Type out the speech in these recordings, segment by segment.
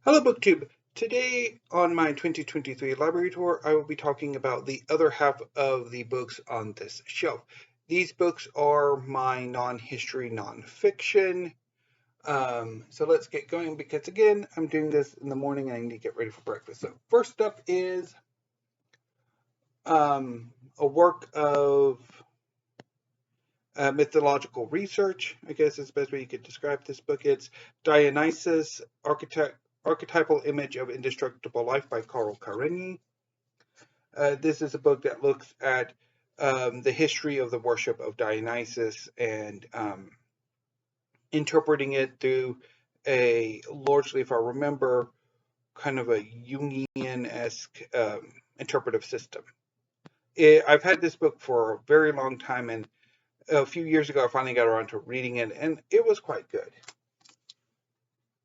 Hello BookTube! Today on my 2023 library tour, I will be talking about the other half of the books on this shelf. These books are my non-history, non-fiction. So let's get going because again, I'm doing this in the morning and I need to get ready for breakfast. So first up is a work of mythological research, I guess is the best way you could describe this book. It's Dionysus, Archetypal Image of Indestructible Life by Carl Karenyi. This is a book that looks at the history of the worship of Dionysus and interpreting it through a largely, if I remember, kind of a Jungian-esque interpretive system. I've had this book for a very long time, and a few years ago I finally got around to reading it, and it was quite good.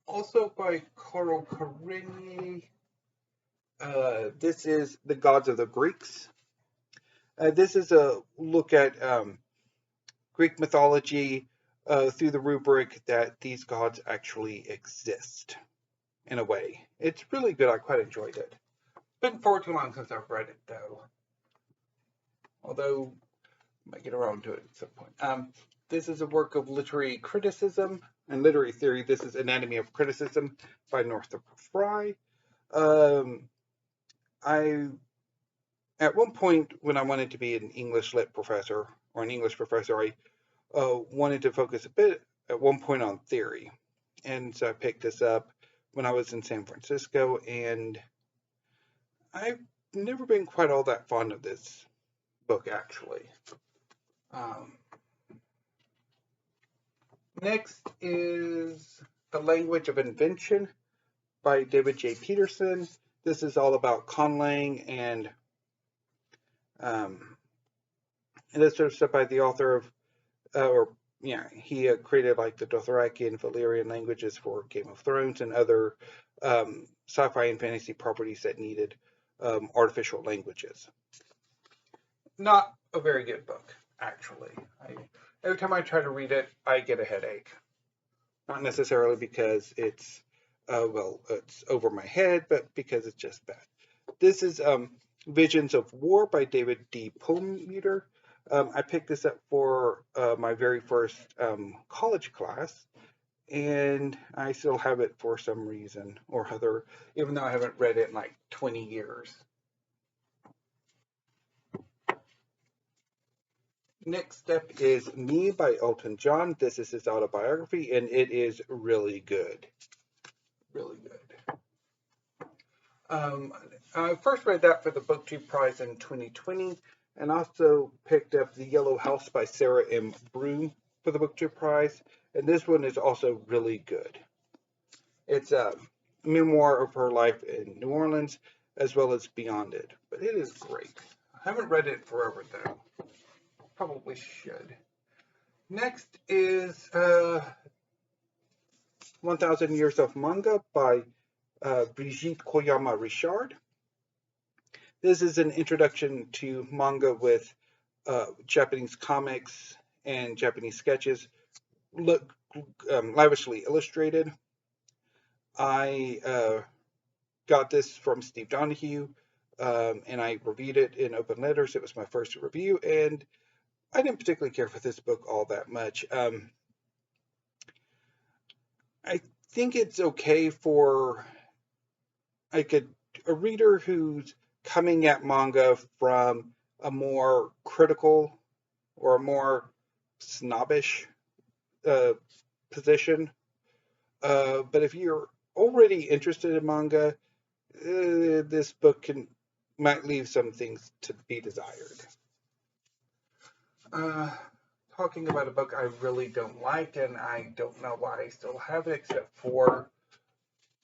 Also by Carl Karenyi, this is The Gods of the Greeks. This is a look at Greek mythology through the rubric that these gods actually exist, in a way. It's really good. I quite enjoyed it. Been far too long since I've read it, though. Although, I might get around to it at some point. This is a work of literary criticism and literary theory. This is Anatomy of Criticism by Northrop Frye. At one point, when I wanted to be an English lit professor or an English professor, I wanted to focus a bit at one point on theory. And so I picked this up when I was in San Francisco, and I've never been quite all that fond of this book, actually. Next is The Language of Invention by David J. Peterson. This is all about conlang and this sort of stuff by the author of, he created like the Dothraki and Valyrian languages for Game of Thrones and other sci-fi and fantasy properties that needed artificial languages. Not a very good book, actually. Every time I try to read it, I get a headache. Not necessarily because it's it's over my head, but because it's just bad. This is Visions of War by David D. Perlmutter. I picked this up for my very first college class, and I still have it for some reason or other, even though I haven't read it in like 20 years. Next up is Me by Elton John. This is his autobiography, and it is really good. Really good. I first read that for the BookTube Prize in 2020, and also picked up The Yellow House by Sarah M. Broom for the BookTube Prize, and this one is also really good. It's a memoir of her life in New Orleans, as well as beyond it, but it is great. I haven't read it forever, though. Probably should. Next is 1000 Years of Manga by Brigitte Koyama Richard. This is an introduction to manga with Japanese comics and Japanese sketches, lavishly illustrated. I got this from Steve Donahue, and I reviewed it in Open Letters. It was my first review, and I didn't particularly care for this book all that much. I think it's okay for like a reader who's coming at manga from a more critical or a more snobbish position. But if you're already interested in manga, this book might leave some things to be desired. Talking about a book I really don't like, and I don't know why I still have it, except for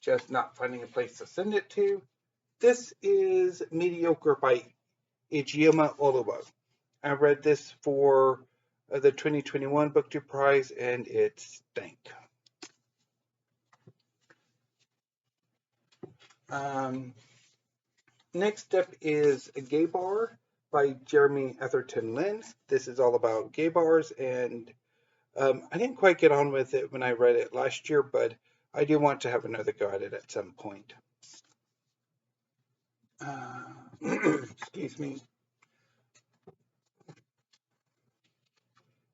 just not finding a place to send it to. This is Mediocre by Ijeoma Oluwa. I read this for the 2021 BookTube Prize, and it stank. Next up is Gay Bar by Jeremy Atherton Lynn. This is all about gay bars, and I didn't quite get on with it when I read it last year, but I do want to have another go at it at some point. Excuse me.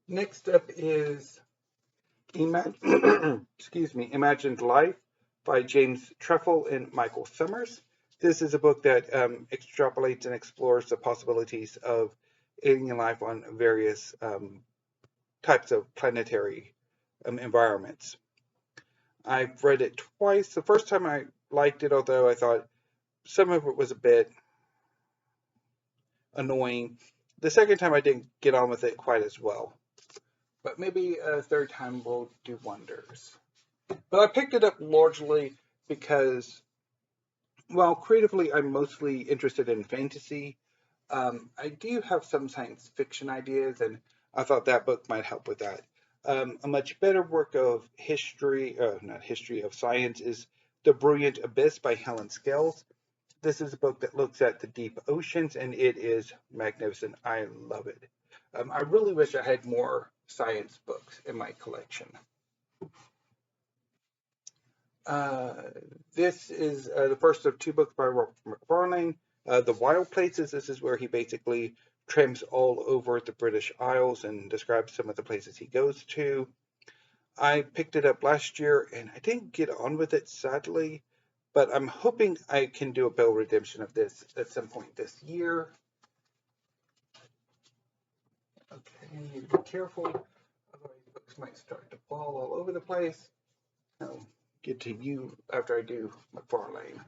Next up is Imagined Life by James Treffel and Michael Summers. This is a book that extrapolates and explores the possibilities of alien life on various types of planetary environments. I've read it twice. The first time I liked it, although I thought some of it was a bit annoying. The second time I didn't get on with it quite as well. But maybe a third time will do wonders. But I picked it up largely because, well, creatively I'm mostly interested in fantasy. I do have some science fiction ideas, and I thought that book might help with that. A much better work of history, not history of science, is The Brilliant Abyss by Helen Scales. This is a book that looks at the deep oceans, and it is magnificent. I love it. I really wish I had more science books in my collection. This is the first of two books by Robert McFarlane. The Wild Places, this is where he basically tramps all over the British Isles and describes some of the places he goes to. I picked it up last year and I didn't get on with it, sadly, but I'm hoping I can do a Bell redemption of this at some point this year. Okay, I need to be careful, otherwise books might start to fall all over the place. I'll get to you after I do McFarlane.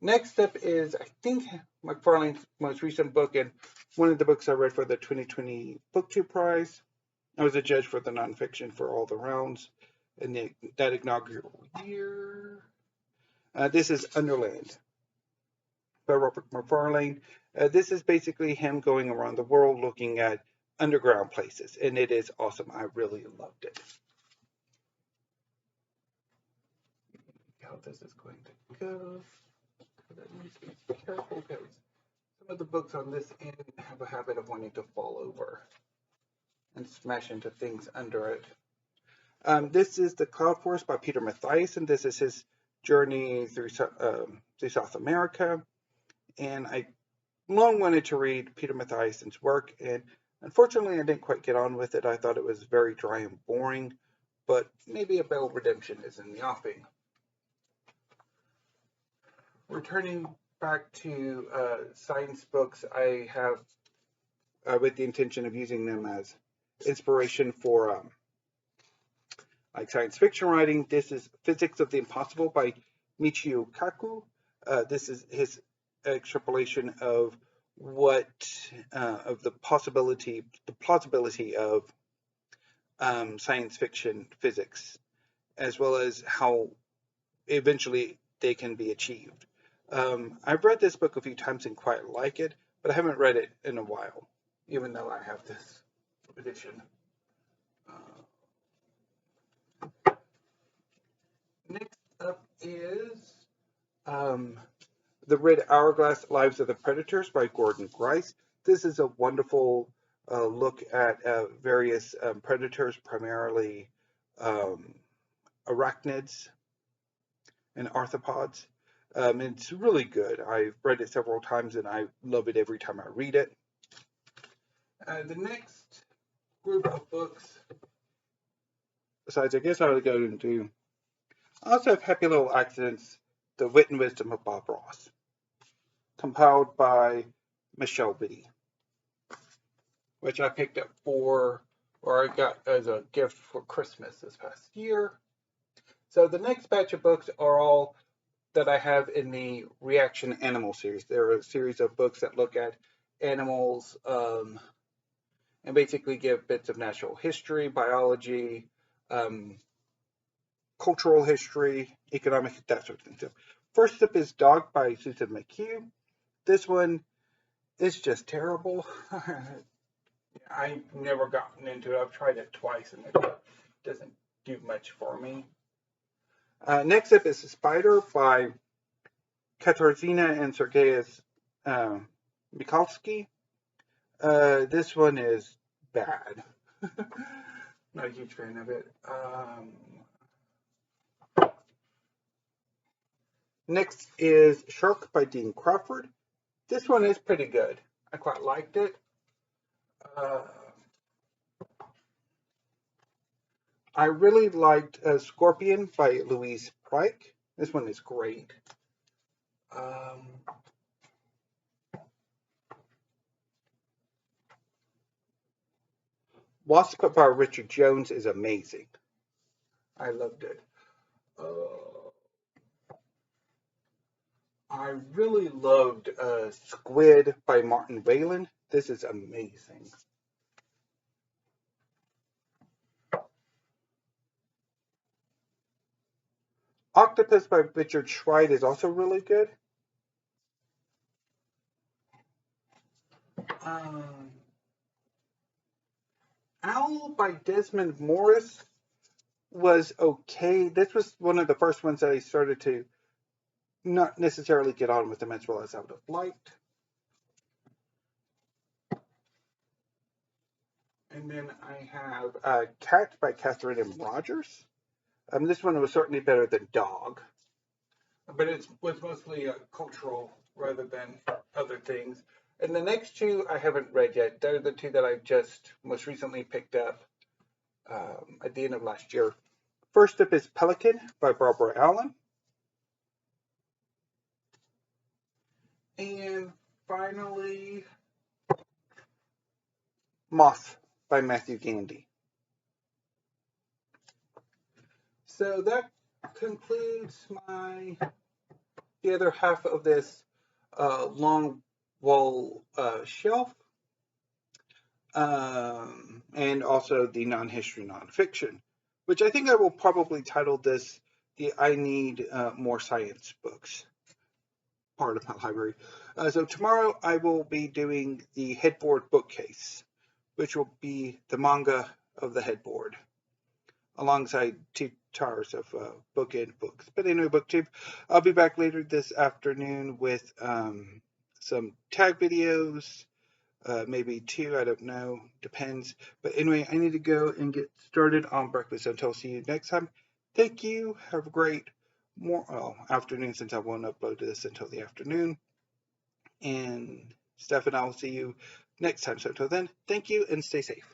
Next up is, I think, McFarlane's most recent book and one of the books I read for the 2020 BookTube Prize. I was a judge for the nonfiction for all the rounds in that inaugural year. This is Underland by Robert McFarlane. This is basically him going around the world looking at underground places, and it is awesome. I really loved it. How this is going to go. I need to be careful because some of the books on this end have a habit of wanting to fall over and smash into things under it. This is The Cloud Forest by Peter Mathias, and this is his journey through South America. And I long wanted to read Peter Mathias's work, and unfortunately I didn't quite get on with it. I thought it was very dry and boring, but maybe a Bell redemption is in the offing. Returning back to science books, I have, with the intention of using them as inspiration for like science fiction writing. This is Physics of the Impossible by Michio Kaku. This is his extrapolation of what of the plausibility of science fiction physics, as well as how eventually they can be achieved. I've read this book a few times and quite like it, but I haven't read it in a while, even though I have this edition. Next up is The Red Hourglass Lives of the Predators by Gordon Grice. This is a wonderful look at various predators, primarily arachnids and arthropods. It's really good. I've read it several times and I love it every time I read it. The next group of books, besides, I guess I would go into, I also have Happy Little Accidents, The Wit and Wisdom of Bob Ross, compiled by Michelle Biddy, which I picked up or I got as a gift for Christmas this past year. So the next batch of books are all that I have in the Reaction Animal series. There are a series of books that look at animals and basically give bits of natural history, biology, cultural history, economic, that sort of thing. So first up is Dog by Susan McHugh. This one is just terrible. I've never gotten into it. I've tried it twice and it doesn't do much for me. Next up is Spider by Katarzyna and Sergei Mikalski. This one is bad. Not a huge fan of it. Next is Shark by Dean Crawford. This one is pretty good. I quite liked it. Uh, I really liked Scorpion by Louise Pryke. This one is great. Um, Wasp by Richard Jones is amazing. I loved it. Uh, I really loved Squid by Martin Whalen. This is amazing. Octopus by Richard Schweid is also really good. Um, Owl by Desmond Morris was okay. This was one of the first ones that I started to not necessarily get on with them as well as I would have liked. And then I have Cat by Catherine M. Rogers. This one was certainly better than Dog, but it was mostly cultural rather than other things. And the next two I haven't read yet. They're the two that I just most recently picked up at the end of last year. First up is Pelican by Barbara Allen. And finally, Moth by Matthew Gandy. So that concludes the other half of this long wall shelf, and also the non-history nonfiction, which I think I will probably title this the I Need More Science Books part of my library. So tomorrow I will be doing the headboard bookcase, which will be the manga of the headboard, alongside two towers of bookend books. But anyway, BookTube, I'll be back later this afternoon with some tag videos, maybe two, I don't know, depends. But anyway, I need to go and get started on breakfast. Until see you next time. Thank you. Have a great afternoon, since I won't upload this until the afternoon. And Steph and I will see you next time. So until then, thank you and stay safe.